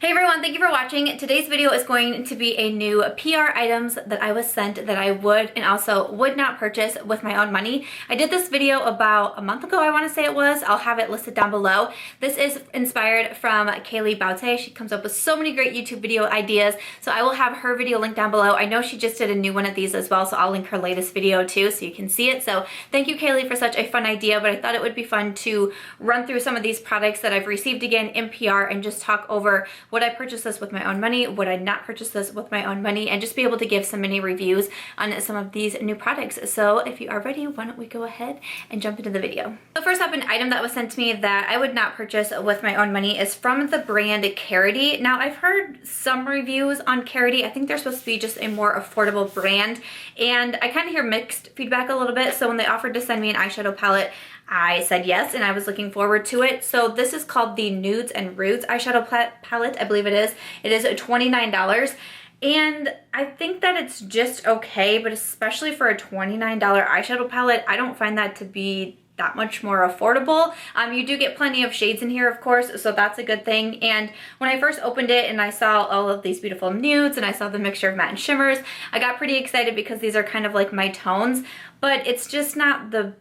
Hey everyone, thank you for watching. Today's video is going to be a new PR items that I was sent that I would and also would not purchase with my own money. I did this video about a month ago, I want to say it was. I'll have it listed down below. This is inspired from Kylie Cosmetics. She comes up with so many great YouTube video ideas, so I will have her video linked down below. I know she just did a new one of these as well, so I'll link her latest video too so you can see it. So thank you, Kylie, for such a fun idea, but I thought it would be fun to run through some of these products that I've received again in PR and just talk over would I purchase this with my own money, would I not purchase this with my own money, and just be able to give some mini reviews on some of these new products. So if you are ready, why don't we go ahead and jump into the video. So first up, an item that was sent to me that I would not purchase with my own money is from the brand Karity. Now I've heard some reviews on Karity. I think they're supposed to be just a more affordable brand, and I kind of hear mixed feedback a little bit. So when they offered to send me an eyeshadow palette, I said yes, and I was looking forward to it. So this is called the Nudes and Roots eyeshadow palette, I believe it is. It is $29, and I think that it's just okay, but especially for a $29 eyeshadow palette, I don't find that to be that much more affordable. You do get plenty of shades in here, of course, so that's a good thing. And when I first opened it and I saw all of these beautiful nudes and I saw the mixture of matte and shimmers, I got pretty excited because these are kind of like my tones, but it's just not the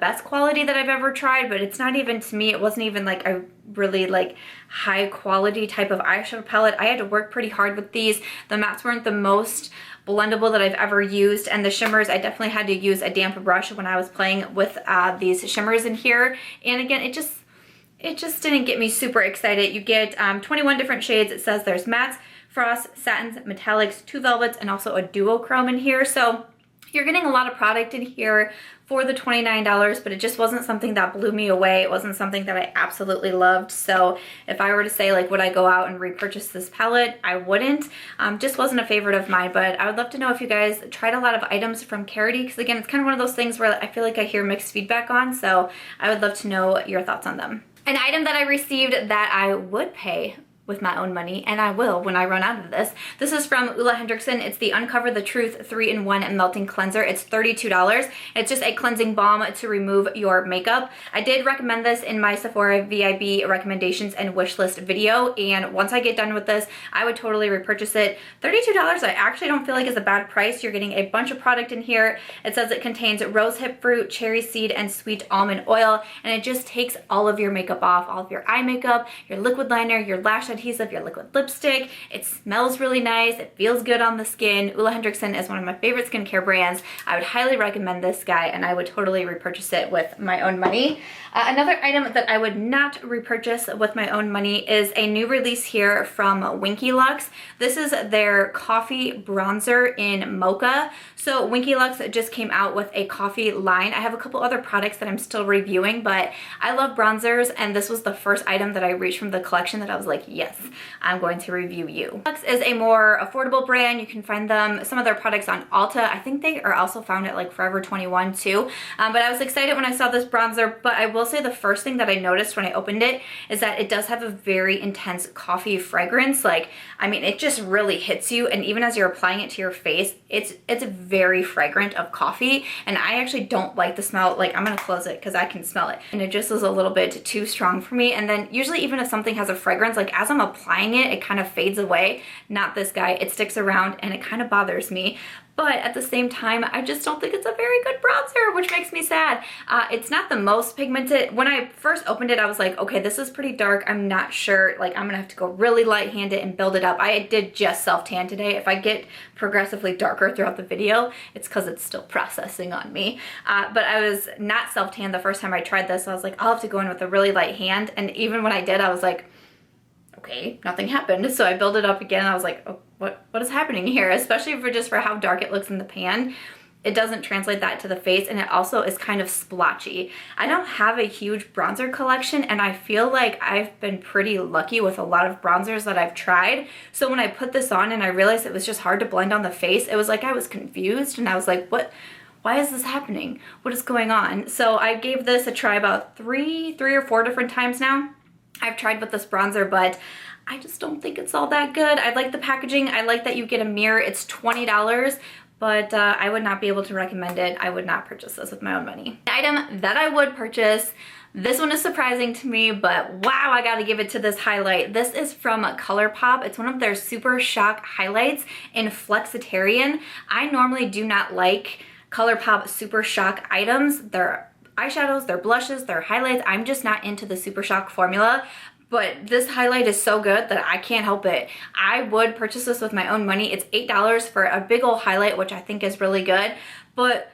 best quality that I've ever tried, but it's not even, to me, it wasn't even like a really like high quality type of eyeshadow palette. I had to work pretty hard with these. The mattes weren't the most blendable that I've ever used, and the shimmers, I definitely had to use a damp brush when I was playing with these shimmers in here. And again, it just didn't get me super excited. You get 21 different shades. It says there's mattes, frosts, satins, metallics, 2 velvets, and also a duochrome in here. So you're getting a lot of product in here for the $29, but it just wasn't something that blew me away. It wasn't something that I absolutely loved. So if I were to say, like, would I go out and repurchase this palette? I wouldn't. Just wasn't a favorite of mine, but I would love to know if you guys tried a lot of items from Karity, because again, it's kind of one of those things where I feel like I hear mixed feedback on, so I would love to know your thoughts on them. An item that I received that I would pay with my own money, and I will when I run out of this. This is from Lula Hendrickson. It's the Uncover the Truth 3-in-1 Melting Cleanser. It's $32. It's just a cleansing balm to remove your makeup. I did recommend this in my Sephora VIB recommendations and wish list video, and once I get done with this, I would totally repurchase it. $32 I actually don't feel like is a bad price. You're getting a bunch of product in here. It says it contains rose hip fruit, cherry seed, and sweet almond oil, and it just takes all of your makeup off, all of your eye makeup, your liquid liner, your lash adhesive, your liquid lipstick. It smells really nice. It feels good on the skin. Olehenriksen is one of my favorite skincare brands. I would highly recommend this guy, and I would totally repurchase it with my own money. Another item that I would not repurchase with my own money is a new release here from Winky Lux. This is their coffee bronzer in mocha. So Winky Lux just came out with a coffee line. I have a couple other products that I'm still reviewing, but I love bronzers, and this was the first item that I reached from the collection that I was like, yes, I'm going to review you. Lux is a more affordable brand. You can find some of their products on Ulta. I think they are also found at like Forever 21 too. But I was excited when I saw this bronzer, but I will say the first thing that I noticed when I opened it is that it does have a very intense coffee fragrance. Like, I mean, it just really hits you, and even as you're applying it to your face, it's very fragrant of coffee, and I actually don't like the smell. Like, I'm gonna close it because I can smell it, and it just is a little bit too strong for me. And then usually even if something has a fragrance, like as I'm applying it, it kind of fades away. Not this guy. It sticks around, and it kind of bothers me. But at the same time, I just don't think it's a very good bronzer, which makes me sad. It's not the most pigmented. When I first opened it, I was like, okay, this is pretty dark. I'm not sure. Like, I'm gonna have to go really light-handed and build it up. I did just self-tan today. If I get progressively darker throughout the video, it's because it's still processing on me. But I was not self-tan the first time I tried this. So I was like, I'll have to go in with a really light hand. And even when I did, I was like, okay, nothing happened. So I built it up again, and I was like, oh, what is happening here? Especially for how dark it looks in the pan. It doesn't translate that to the face, and it also is kind of splotchy. I don't have a huge bronzer collection, and I feel like I've been pretty lucky with a lot of bronzers that I've tried. So when I put this on and I realized it was just hard to blend on the face, it was like I was confused, and I was like, why is this happening? What is going on? So I gave this a try about three or four different times now. I've tried with this bronzer, but I just don't think it's all that good. I like the packaging. I like that you get a mirror. It's $20, but I would not be able to recommend it. I would not purchase this with my own money. The item that I would purchase This one is surprising to me, but wow, I gotta give it to this highlight. This is from Colourpop. It's one of their Super Shock highlights in Flexitarian. I normally do not like Colourpop Super Shock items. Their eyeshadows, their blushes, their highlights. I'm just not into the Super Shock formula. But this highlight is so good that I can't help it. I would purchase this with my own money. It's $8 for a big old highlight, which I think is really good. But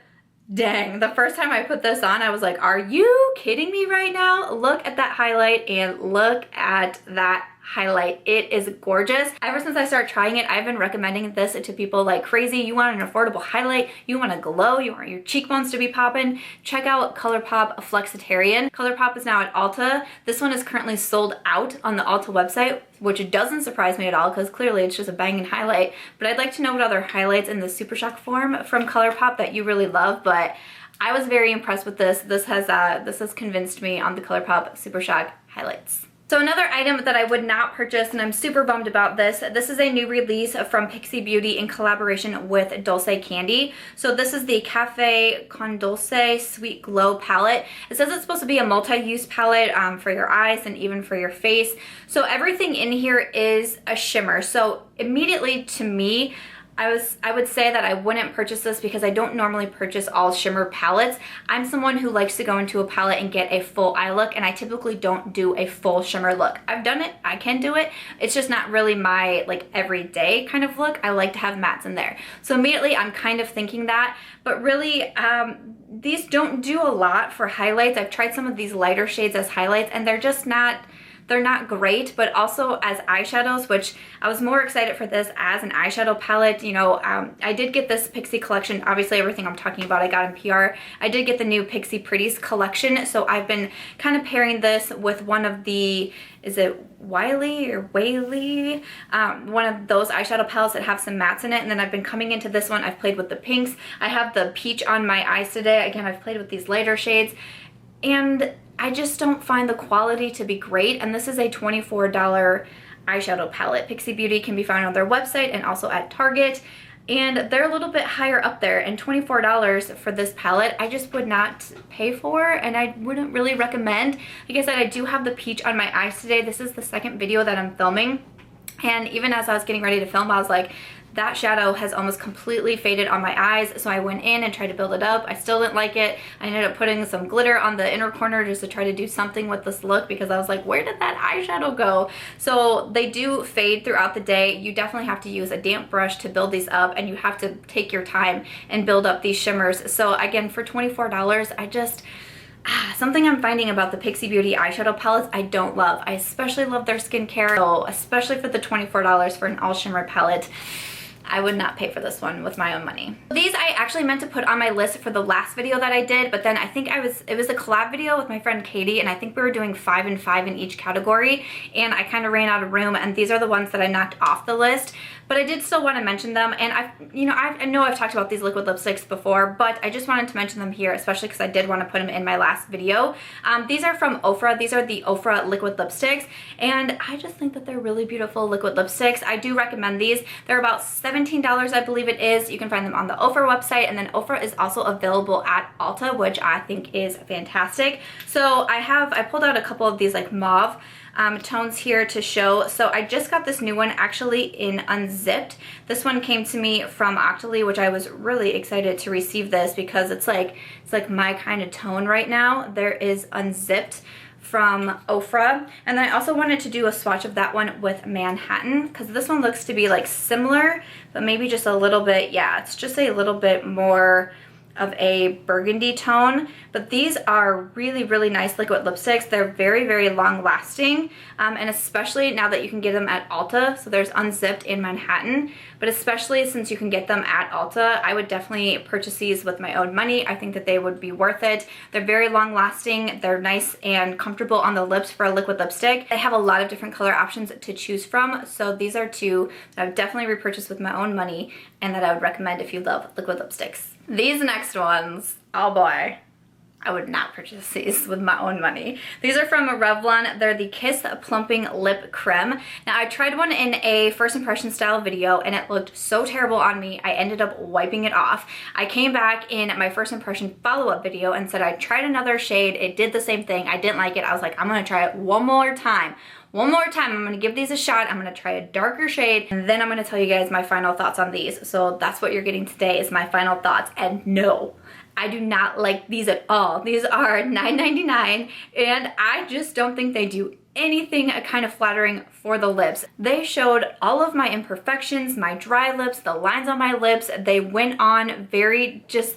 dang, the first time I put this on, I was like, are you kidding me right now? Look at that highlight and look at that highlight. It is gorgeous. Ever since I started trying it, I've been recommending this to people like crazy. You want an affordable highlight, you want to glow, you want your cheekbones to be popping, check out Colourpop Flexitarian. Colourpop is now at Ulta. This one is currently sold out on the Ulta website, which doesn't surprise me at all because clearly it's just a banging highlight. But I'd like to know what other highlights in the Super Shock form from Colourpop that you really love. But I was very impressed with this. This has convinced me on the Colourpop Super Shock highlights. So another item that I would not purchase, and I'm super bummed about this, this is a new release from Pixie Beauty in collaboration with Dulce Candy. So this is the Cafe Con Dulce Sweet Glow palette. It says it's supposed to be a multi-use palette for your eyes and even for your face. So everything in here is a shimmer. So immediately to me, I would say that I wouldn't purchase this because I don't normally purchase all shimmer palettes. I'm someone who likes to go into a palette and get a full eye look, and I typically don't do a full shimmer look. I've done it, I can do it. It's just not really my like everyday kind of look. I like to have mattes in there. So immediately I'm kind of thinking that, but really these don't do a lot for highlights. I've tried some of these lighter shades as highlights and they're just not, they're not great, but also as eyeshadows, which I was more excited for this as an eyeshadow palette. You know, I did get this Pixi collection. Obviously, everything I'm talking about I got in PR. I did get the new Pixi Pretties collection, so I've been kind of pairing this with one of the, is it Wiley or Whaley? One of those eyeshadow palettes that have some mattes in it, and then I've been coming into this one. I've played with the pinks. I have the peach on my eyes today. Again, I've played with these lighter shades, and I just don't find the quality to be great, and this is a $24 eyeshadow palette. Pixie Beauty can be found on their website and also at Target, and they're a little bit higher up there, and $24 for this palette I just would not pay for, and I wouldn't really recommend. Like I said, I do have the peach on my eyes today. This is the second video that I'm filming, and even as I was getting ready to film, I was like, that shadow has almost completely faded on my eyes, so I went in and tried to build it up. I still didn't like it. I ended up putting some glitter on the inner corner just to try to do something with this look because I was like, where did that eyeshadow go? So they do fade throughout the day. You definitely have to use a damp brush to build these up, and you have to take your time and build up these shimmers. So again, for $24, I just... something I'm finding about the Pixie Beauty eyeshadow palettes I don't love. I especially love their skincare, so especially for the $24 for an all shimmer palette. I would not pay for this one with my own money. These I actually meant to put on my list for the last video that I did, but then I think it was a collab video with my friend Katie, and I think we were doing 5 and 5 in each category, and I kind of ran out of room, and these are the ones that I knocked off the list. But I did still want to mention them, and I know I've talked about these liquid lipsticks before, but I just wanted to mention them here, especially because I did want to put them in my last video. These are from Ofra. These are the Ofra liquid lipsticks, and I just think that they're really beautiful liquid lipsticks. I do recommend these. They're about $17, I believe it is. You can find them on the Ofra website, and then Ofra is also available at Ulta, which I think is fantastic. So I pulled out a couple of these like mauve tones here to show. So I just got this new one actually in Unzipped. This one came to me from Octoly, which I was really excited to receive this because it's like my kind of tone right now. There is Unzipped from Ofra, and then I also wanted to do a swatch of that one with Manhattan because this one looks to be like similar, but maybe just a little bit, yeah, it's just a little bit more of a burgundy tone. But these are really, really nice liquid lipsticks. They're very, very long lasting, and especially now that you can get them at Ulta. So there's Unzipped in Manhattan, but especially since you can get them at Ulta, I would definitely purchase these with my own money. I think that they would be worth it. They're very long lasting. They're nice and comfortable on the lips for a liquid lipstick. They have a lot of different color options to choose from. So these are two that I would definitely repurchase with my own money and that I would recommend if you love liquid lipsticks. These next ones, oh boy. I would not purchase these with my own money. These are from Revlon. They're the Kiss Plumping Lip Crème. Now, I tried one in a first impression style video and it looked so terrible on me, I ended up wiping it off. I came back in my first impression follow-up video and said I tried another shade. It did the same thing. I didn't like it. I was like, I'm gonna try it one more time. One more time, I'm gonna give these a shot. I'm gonna try a darker shade, and then I'm gonna tell you guys my final thoughts on these. So that's what you're getting today, is my final thoughts. And no, I do not like these at all. These are $9.99, and I just don't think they do anything kind of flattering for the lips. They showed all of my imperfections, my dry lips, the lines on my lips. They went on very just,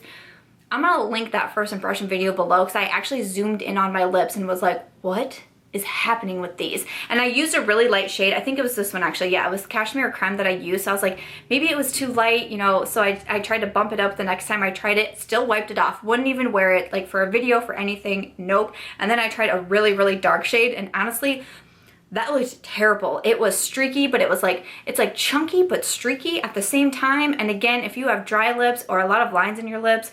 I'm gonna link that first impression video below because I actually zoomed in on my lips and was like, what is happening with these? And I used a really light shade. I think it was this one actually. Yeah, it was Cashmere Creme that I used. So I was like, maybe it was too light, you know, so I tried to bump it up the next time I tried it, still wiped it off, wouldn't even wear it like for a video, for anything, nope. And then I tried a really, really dark shade, and honestly, that looked terrible. It was streaky, but it was like, it's like chunky but streaky at the same time. And again, if you have dry lips or a lot of lines in your lips,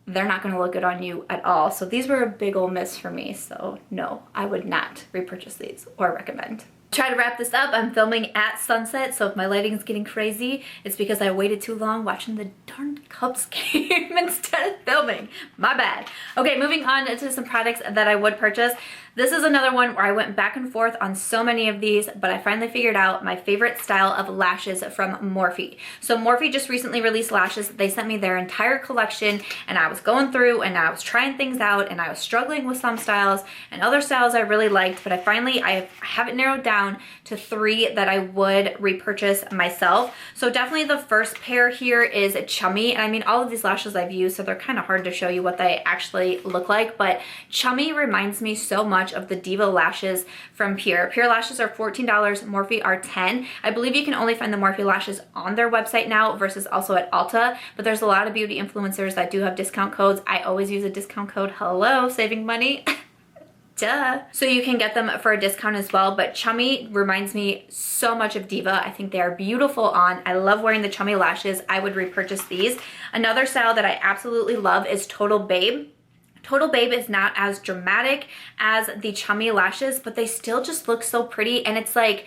they're not gonna look good on you at all. So these were a big ol' miss for me. So no, I would not repurchase these or recommend. Try to wrap this up. I'm filming at sunset, so if my lighting is getting crazy, it's because I waited too long watching the darn Cubs game instead of filming. My bad. Okay, moving on to some products that I would purchase. This is another one where I went back and forth on so many of these, but I finally figured out my favorite style of lashes from Morphe. So Morphe just recently released lashes. They sent me their entire collection, and I was going through and I was trying things out, and I was struggling with some styles and other styles I really liked, but I have it narrowed down to 3 that I would repurchase myself. So definitely the first pair here is Chummy, and I mean all of these lashes I've used, so they're kind of hard to show you what they actually look like, but Chummy reminds me so much of the Diva lashes from Pure. Pure lashes are $14, Morphe are $10. I believe you can only find the Morphe lashes on their website now versus also at Ulta, but there's a lot of beauty influencers that do have discount codes. I always use a discount code. Hello, saving money. Duh. So you can get them for a discount as well, but Chummy reminds me so much of Diva. I think they are beautiful on. I love wearing the Chummy lashes. I would repurchase these. Another style that I absolutely love is Total Babe. Total Babe is not as dramatic as the Chummy lashes, but they still just look so pretty. And it's like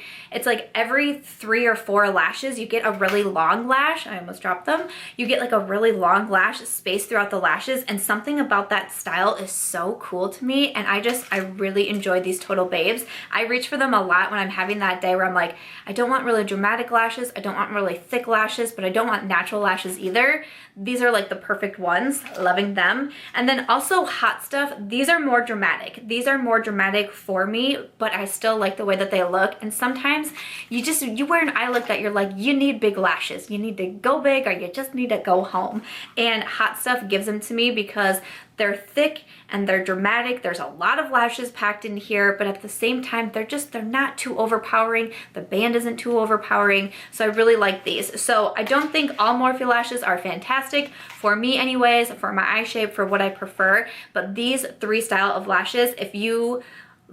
every 3 or 4 lashes, you get a really long lash. I almost dropped them. You get like a really long lash space throughout the lashes, and something about that style is so cool to me. And I really enjoy these Total Babes. I reach for them a lot when I'm having that day where I'm like, I don't want really dramatic lashes. I don't want really thick lashes, but I don't want natural lashes either. These are like the perfect ones. Loving them. And then also Hot Stuff. These are more dramatic. These are more dramatic for me, but I still like the way that they look. And sometimes you wear an eye look that you're like, you need big lashes. You need to go big, or you just need to go home. And Hot Stuff gives them to me because they're thick and they're dramatic. There's a lot of lashes packed in here, but at the same time, they're not too overpowering. The band isn't too overpowering. So I really like these. So I don't think all Morphe lashes are fantastic for me anyways, for my eye shape, for what I prefer. But these 3 style of lashes, if you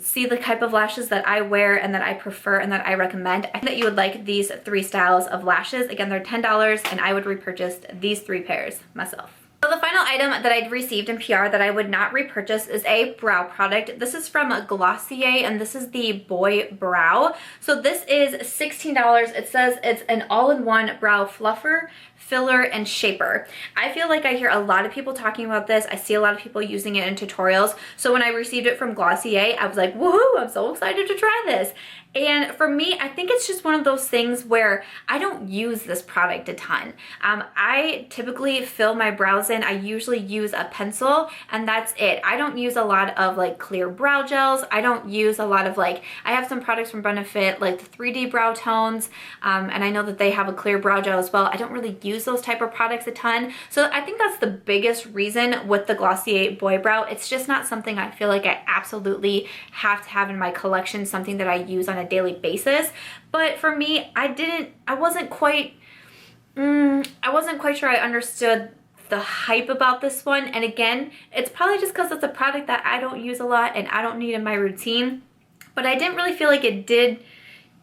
see the type of lashes that I wear and that I prefer and that I recommend, I think that you would like these 3 styles of lashes. Again, they're $10, and I would repurchase these 3 pairs myself. So the final item that I'd received in PR that I would not repurchase is a brow product. This is from Glossier, and this is the Boy Brow. So this is $16. It says it's an all-in-one brow fluffer, filler, and shaper. I feel like I hear a lot of people talking about this. I see a lot of people using it in tutorials. So when I received it from Glossier, I was like, woohoo, I'm so excited to try this. And for me, I think it's just one of those things where I don't use this product a ton. I typically fill my brows in. I usually use a pencil, and that's it. I don't use a lot of like clear brow gels. I don't use a lot of I have some products from Benefit, like the 3D brow tones, and I know that they have a clear brow gel as well. I don't really use those type of products a ton. So I think that's the biggest reason with the Glossier Boy Brow. It's just not something I feel like I absolutely have to have in my collection, something that I use on a daily basis. But for me, I wasn't quite sure I understood the hype about this one. And again, it's probably just because it's a product that I don't use a lot and I don't need in my routine. But I didn't really feel like it did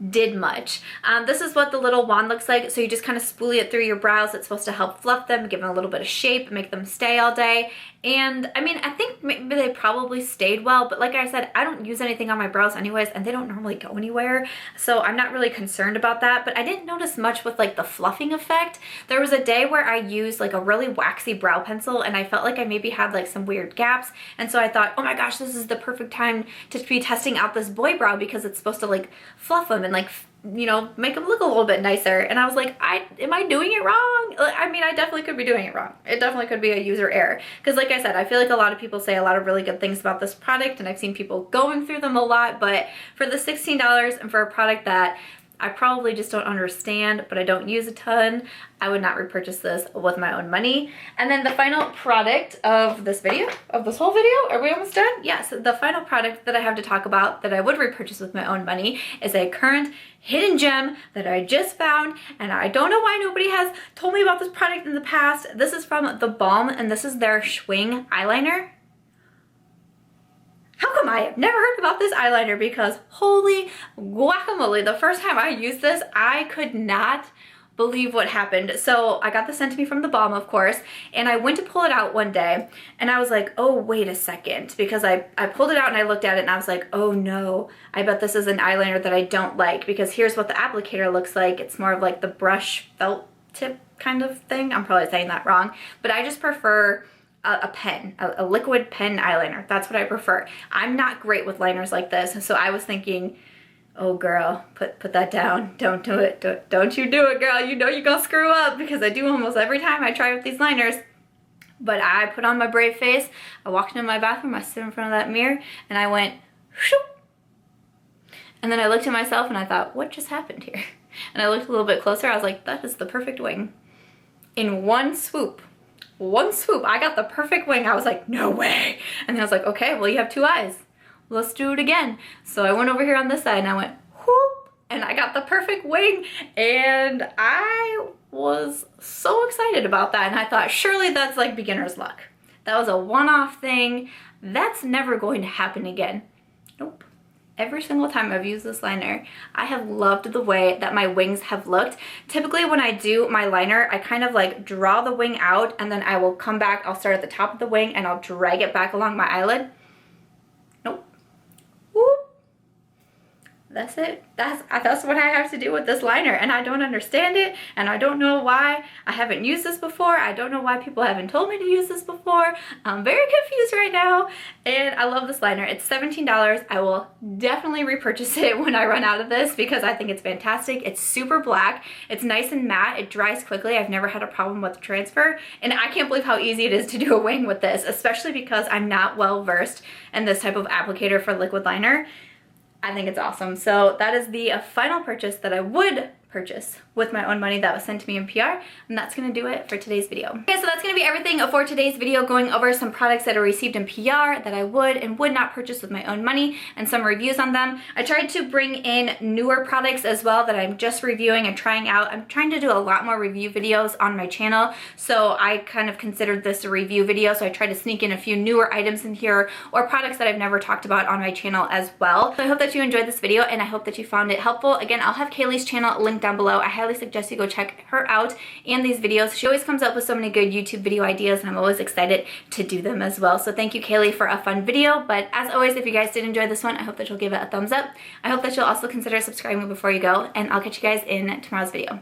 did much. This is what the little wand looks like. So you just kind of spoolie it through your brows. It's supposed to help fluff them, give them a little bit of shape, make them stay all day. And I mean, I think maybe they probably stayed well, but like I said, I don't use anything on my brows anyways, and they don't normally go anywhere. So I'm not really concerned about that, but I didn't notice much with like the fluffing effect. There was a day where I used like a really waxy brow pencil and I felt like I maybe had like some weird gaps. And so I thought, oh my gosh, this is the perfect time to be testing out this boy brow because it's supposed to like fluff them and like, you know, make them look a little bit nicer. And I was like, am I doing it wrong? I mean, I definitely could be doing it wrong. It definitely could be a user error. Because like I said, I feel like a lot of people say a lot of really good things about this product, and I've seen people going through them a lot, but for the $16 and for a product that I probably just don't understand, but I don't use a ton, I would not repurchase this with my own money. And then the final product of this video, of this whole video, are we almost done? Yes, the final product that I have to talk about that I would repurchase with my own money is a current hidden gem that I just found, and I don't know why nobody has told me about this product in the past. This is from TheBalm, and this is their Schwing eyeliner. How come I have never heard about this eyeliner? Because holy guacamole, the first time I used this, I could not believe what happened. So I got this sent to me from TheBalm, of course, and I went to pull it out one day, and I was like, oh, wait a second, because I pulled it out and I looked at it and I was like, oh no, I bet this is an eyeliner that I don't like, because here's what the applicator looks like. It's more of like the brush felt tip kind of thing. I'm probably saying that wrong, but I just prefer a pen, a liquid pen eyeliner. That's what I prefer. I'm not great with liners like this, so I was thinking, oh girl, put that down. Don't do it. Don't you do it, girl. You know you're gonna screw up, because I do almost every time I try with these liners. But I put on my brave face. I walked into my bathroom, I stood in front of that mirror, and I went, shoop. And then I looked at myself and I thought, what just happened here? And I looked a little bit closer. I was like, that is the perfect wing. In one swoop, I got the perfect wing. I was like, no way. And then I was like, okay, well, you have two eyes. Let's do it again. So I went over here on this side and I went, whoop, and I got the perfect wing. And I was so excited about that. And I thought, surely that's like beginner's luck. That was a one-off thing. That's never going to happen again. Nope. Every single time I've used this liner, I have loved the way that my wings have looked. Typically when I do my liner, I kind of like draw the wing out, and then I will come back, I'll start at the top of the wing and I'll drag it back along my eyelid. Nope. Whoop. That's it. That's what I have to do with this liner, and I don't understand it, and I don't know why I haven't used this before. I don't know why people haven't told me to use this before. I'm very confused right now, and I love this liner. It's $17. I will definitely repurchase it when I run out of this, because I think it's fantastic. It's super black. It's nice and matte. It dries quickly. I've never had a problem with transfer, and I can't believe how easy it is to do a wing with this, especially because I'm not well versed in this type of applicator for liquid liner. I think it's awesome. So that is the final purchase that I would purchase with my own money that was sent to me in PR, and that's gonna do it for today's video. Okay, so that's gonna be everything for today's video, going over some products that I received in PR that I would and would not purchase with my own money, and some reviews on them. I tried to bring in newer products as well that I'm just reviewing and trying out. I'm trying to do a lot more review videos on my channel, so I kind of considered this a review video, so I tried to sneak in a few newer items in here, or products that I've never talked about on my channel as well. So I hope that you enjoyed this video, and I hope that you found it helpful. Again, I'll have Kaylee's channel linked down below. I highly suggest you go check her out and these videos. She always comes up with so many good YouTube video ideas, and I'm always excited to do them as well. So thank you, Kaylee, for a fun video. But as always, if you guys did enjoy this one, I hope that you'll give it a thumbs up. I hope that you'll also consider subscribing before you go, and I'll catch you guys in tomorrow's video.